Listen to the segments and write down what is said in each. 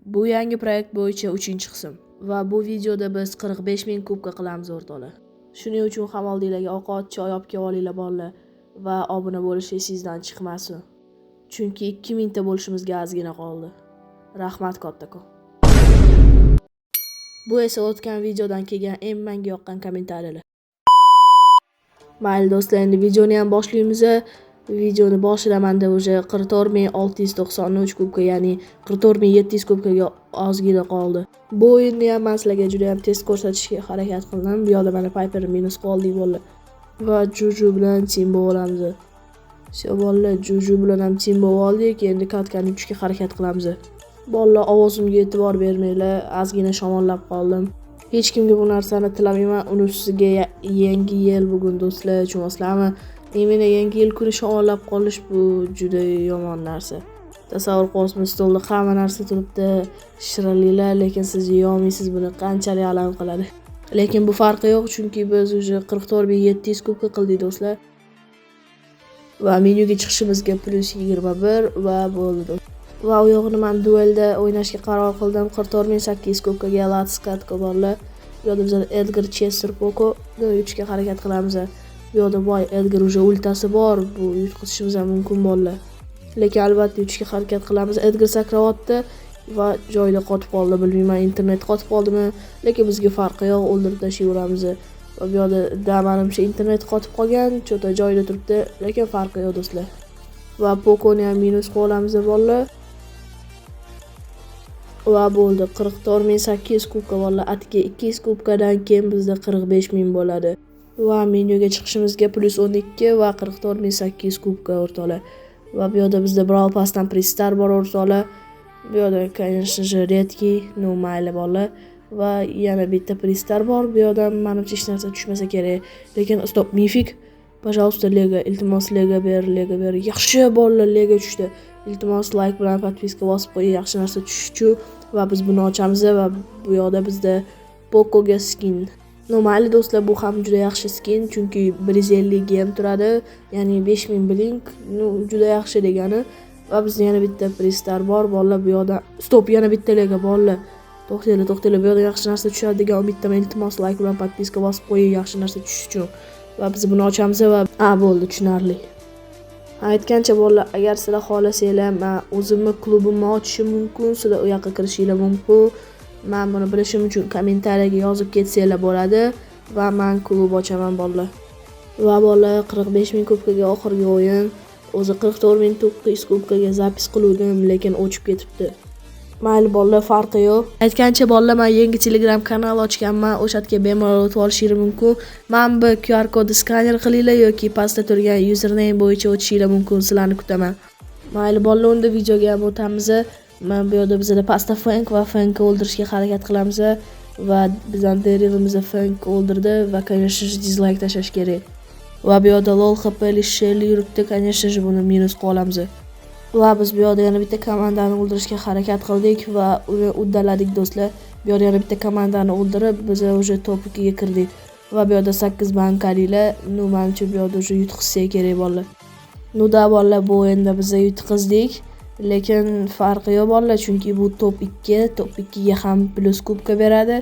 Bu yangi proyekt bo'yicha 3-qism va bu videoda biz 45.000 kubka qilamiz o'rtoqlar. Shuning uchun ham oldinglarga ovqat, choy olib kelib olinglar bolalar va obuna bo'lish esingizdan chiqmasin. Chunki 2000 ta bo'lishimizga ozgina qoldi. Rahmat kattakon. Bu esa o'tgan videodan kelgan eng menga yoqqan kommentariyalar. Mayli do'stlar, endi videoni ham boshlaymiz. Videoni boshlaman deb o'sha 44693 kubka, ya'ni 44700 kubkaga ozgina qoldi. Bu o'yinni ham men sizlarga juda ham tez ko'rsatishga harakat qildim. Bu yoqda mana Piper minus qoldik bolalar. Va Juju bilan Timbo olamiz. Shu bolalar Juju bilan ham Timbo oldik. Endi katkani tushga harakat qilamiz. Bolalar, ovozimga e'tibor bermanglar, ozgina shamollab qoldim. Hech kimga bu narsani tilamayman. Uni ustiga yangi yil bugun do'stlar, tushunasizlarmi? Meni yangi yil kuni shamollab qolish bu juda yomon narsa. Tasavvur qilyapsiz, stolda hamma narsa turibdi, shirinliklar, lekin siz yeyolmaysiz, buni qanchalik alam qiladi. Lekin bu farqi yo'q, chunki biz уже 44700 kubka qildik do'stlar. Va menyuga chiqishimizga plus 21 va bo'ldi. Va u yo'g'ini men duelda o'ynashga qaror qildim. 44800 kubkaga Let's Cut bolalar. Bu yerda biz Edgar Chester Poco 3 ga harakat qilamiz. Bu yerda voy Edgar уже ultasi bor, bu yutqizishimiz ham mumkin bolalar. Lekin albatta 3 ga harakat qilamiz. Edgar sakrayapti va joyida qotib qoldi. Bilmayman, internet qotib qoldimi, lekin bizga farqi yo'q, o'ldirib tashlayveramiz. Va bu yerda manimcha internet qotib qolgan, cho'ta joyida turibdi, lekin farqi yo'q do'stlar. Va Pokoni ham minus qilamiz bolalar. Va bo'ldi, 44800 kubka bolalar. Atga 200 kubkadan keyin bizda 45000 bo'ladi. Va menyuga chiqishimizga plus 12 va 44800 kubka o'rtoqlar. Va bu yerda bizda Brawl Pass'dan pristar bor o'rtoqlar. Bu yerda, конечно же, редкий, no mayli bolalar. Va yana bitta pristar bor. Bu yerda menimcha hech narsa tushmasa kerak. Lekin stop, mifik. Пожалуйста, Lego, iltimos Lego ber, Lego ber. Yaxshi bolalar, Lego tushdi. Iltimos like bilan podpiska bosib qo'ying, yaxshi narsa tushishi va biz buni ochamiz va bu yoqda bizda Pocoga skin. Mayli do'stlar, bu ham juda yaxshi skin, chunki 150 gem turadi, ya'ni 5000 blink, juda yaxshi degani. Va bizda yana bitta pristar bor bolalar. Bu yoqda stop, yana bitta Lego bolalar. To'xtanglar, bu yoqda yaxshi narsa tushadi degan umiddaman. Iltimos like bilan podpiska bosib qo'ying, yaxshi narsa tushishi uchun. Va biz buni ochamiz va bo'ldi, tushunarli. Aytgancha bolalar, agar sizlar xohlasanglar, men o'zimni klubimni ochishim mumkin, sizlar u yoqqa kirishinglar mumkin. Men buni bilishim uchun kommentariyaga yozib ketsanglar bo'ladi va men klub ochaman bolalar. Va bolalar, 45000 kubkaga oxirgi o'yin, o'zi 44900 kubkaga zapis qiluvdim, lekin o'chib ketibdi. Mayli bolalar, farqi yo'q. Aytgancha bolalar, men yangi Telegram kanal ochganman, o'sha yerga bemalol o'tib olishingiz mumkin. Men bu QR kodni skaner qilinglar yoki pastda turgan username bo'yicha o'tishingiz mumkin, sizlarni kutaman. Mayli bolalar, unda videoga ham o'tamiz. Men bu yerda bizda pasta Frank va Frankni o'ldirishga harakat qilamiz va bizning derivimiz Frank o'ldirdi va конечно же dislike tashlash kerak. Va bu yerda lol HP Shelly yuribdi, конечно же buni minus qilamiz. Va biz bu yerda yana bitta komandani o'ldirishga harakat qildik va uni uddaladik do'stlar. Bu yerda yana bitta komandani o'ldirib, biz уже top 2 ga kirdik. Va bu yerda 8 bankaliklar, menimcha bu yerda уже yutqizsa kerak bolalar. Da bolalar, bu o'yinda biz yutqizdik, lekin farqi yo'q bolalar, chunki bu top 2 ga ham plus kubka beradi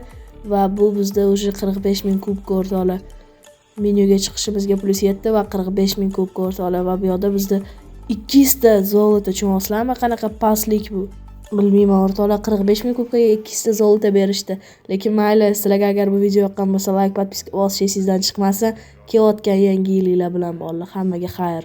va bu bizda уже 45000 kubka o'rtoqlar. Menyuga chiqishimizga plus 7 va 45000 kubka o'rtoqlar. Va bu yerda bizda 200 ta zolota, tushunasizlarmi? Qanaqa pastlik bu? Bilmayman o'rtoqlar, 45000 kubkaga 200 ta zolota berishdi. Lekin mayli, sizlarga agar bu video yoqqan bo'lsa, like, podpiska bosish esingizdan chiqmasin. Kelayotgan yangi yilinglar bilan bolalar. Hammaga xayr.